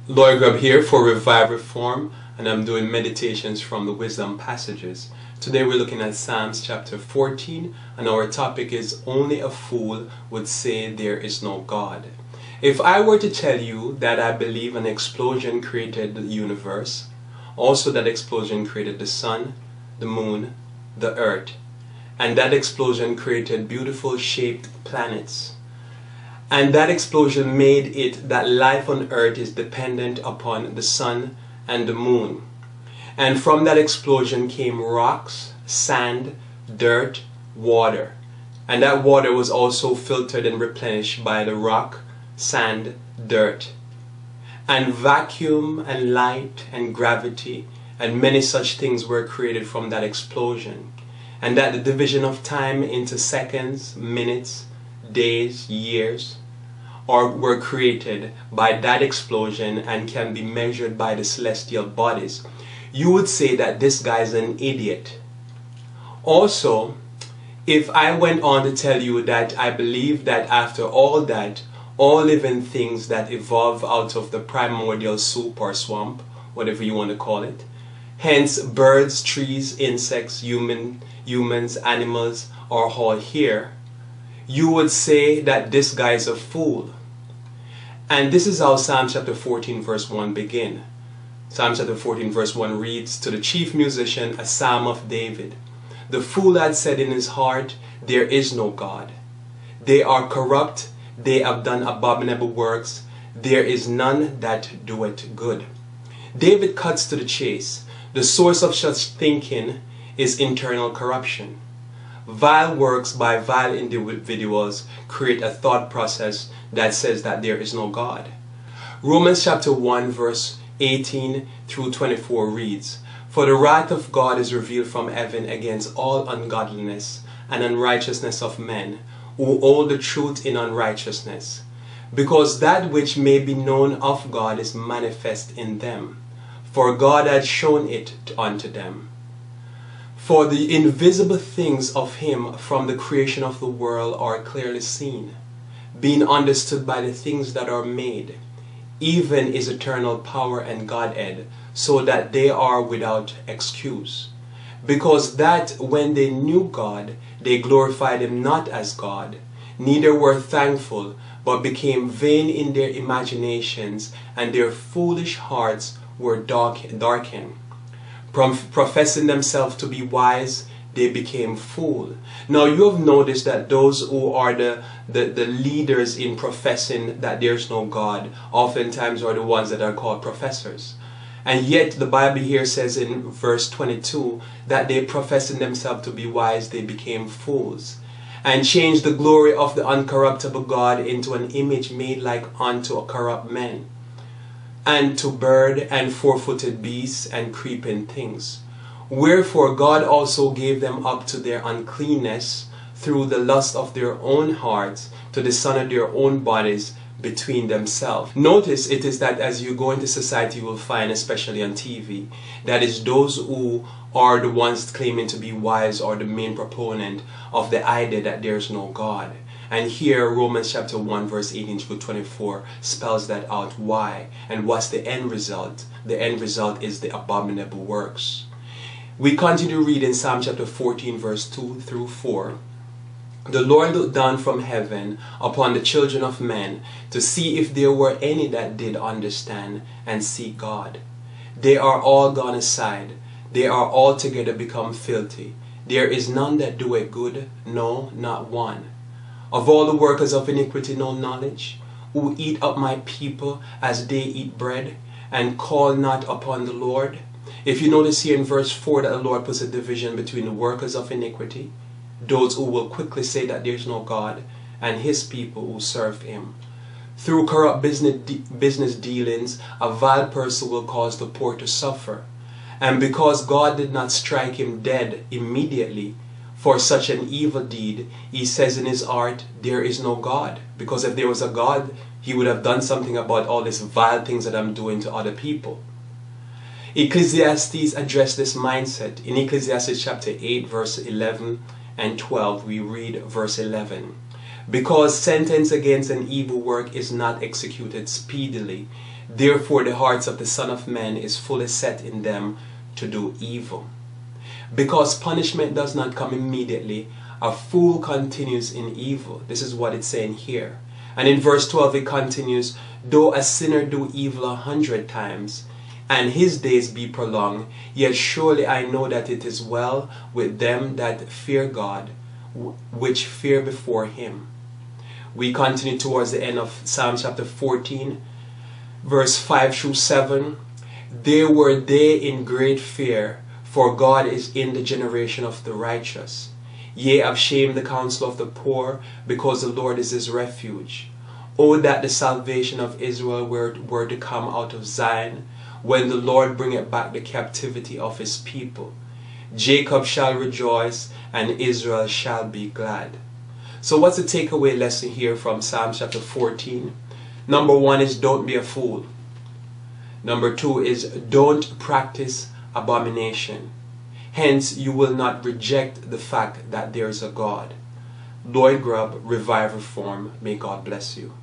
Lloyd Grubb here for Revive Reform, and I'm doing meditations from the wisdom passages. Today we're looking at Psalms chapter 14, and our topic is Only a Fool Would Say There Is No God. If I were to tell you that I believe an explosion created the universe, also that explosion created the sun, the moon, the earth, and that explosion created beautiful shaped planets, and that explosion made it that life on earth is dependent upon the sun and the moon. And from that explosion came rocks, sand, dirt, water. And that water was also filtered and replenished by the rock, sand, dirt. And vacuum and light and gravity and many such things were created from that explosion. And that the division of time into seconds, minutes, days, years, were created by that explosion and can be measured by the celestial bodies. You would say that this guy's an idiot. Also, if I went on to tell you that I believe that after all that, all living things that evolve out of the primordial soup or swamp, whatever you want to call it, hence birds, trees, insects, humans, animals are all here, you would say that this guy is a fool. And this is how Psalm chapter 14 verse 1 begin. Psalm chapter 14 verse 1 reads, "To the chief musician, a psalm of David. The fool had said in his heart, there is no God. They are corrupt, they have done abominable works, there is none that doeth good." David cuts to the chase. The source of such thinking is internal corruption. Vile works by vile individuals create a thought process that says that there is no God. Romans chapter 1 verse 18 through 24 reads, "For the wrath of God is revealed from heaven against all ungodliness and unrighteousness of men, who hold the truth in unrighteousness, because that which may be known of God is manifest in them, for God had shown it unto them. For the invisible things of him from the creation of the world are clearly seen, being understood by the things that are made, even his eternal power and Godhead, so that they are without excuse. Because that when they knew God, they glorified him not as God, neither were thankful, but became vain in their imaginations, and their foolish hearts were darkened. Professing themselves to be wise, they became fools." Now you have noticed that those who are the leaders in professing that there's no God oftentimes are the ones that are called professors. And yet the Bible here says in verse 22 that they professing themselves to be wise, they became fools, and changed the glory of the uncorruptible God into an image made like unto a corrupt man, and to bird and four-footed beasts and creeping things. Wherefore God also gave them up to their uncleanness through the lust of their own hearts, to dishonor their own bodies between themselves. Notice it is that as you go into society, you will find, especially on TV, that is those who are the ones claiming to be wise or the main proponent of the idea that there is no God. And here Romans chapter 1 verse 18 through 24 spells that out why. And what's the end result? The end result is the abominable works. We continue reading Psalm chapter 14 verse 2 through 4. "The Lord looked down from heaven upon the children of men to see if there were any that did understand and seek God. They are all gone aside. They are altogether become filthy. There is none that doeth good, no, not one. Of all the workers of iniquity no knowledge, who eat up my people as they eat bread, and call not upon the Lord." If you notice here in verse 4 that the Lord puts a division between the workers of iniquity, those who will quickly say that there is no God, and his people who serve him. Through corrupt business dealings, a vile person will cause the poor to suffer. And because God did not strike him dead immediately for such an evil deed, he says in his heart, there is no God. Because if there was a God, he would have done something about all these vile things that I'm doing to other people. Ecclesiastes addressed this mindset. In Ecclesiastes chapter 8 verse 11 and 12 we read verse 11. "Because sentence against an evil work is not executed speedily, Therefore the hearts of the Son of Man is fully set in them to do evil. Because punishment does not come immediately, a fool continues in evil. This is what it's saying here. And in verse 12 it continues, though a sinner do evil 100 times, and his days be prolonged, yet surely I know that it is well with them that fear God, which fear before him. We continue towards the end of Psalm chapter 14, verse 5 through 7. There were they in great fear, for God is in the generation of the righteous. Yea, have shamed the counsel of the poor, because the Lord is his refuge. Oh, that the salvation of Israel were to come out of Zion, when the Lord bringeth back the captivity of his people. Jacob shall rejoice, and Israel shall be glad. So what's the takeaway lesson here from Psalm chapter 14? Number 1 is don't be a fool. Number 2 is don't practice abomination. Hence, you will not reject the fact that there is a God. Lloyd Grubb, Revive Reform. May God bless you.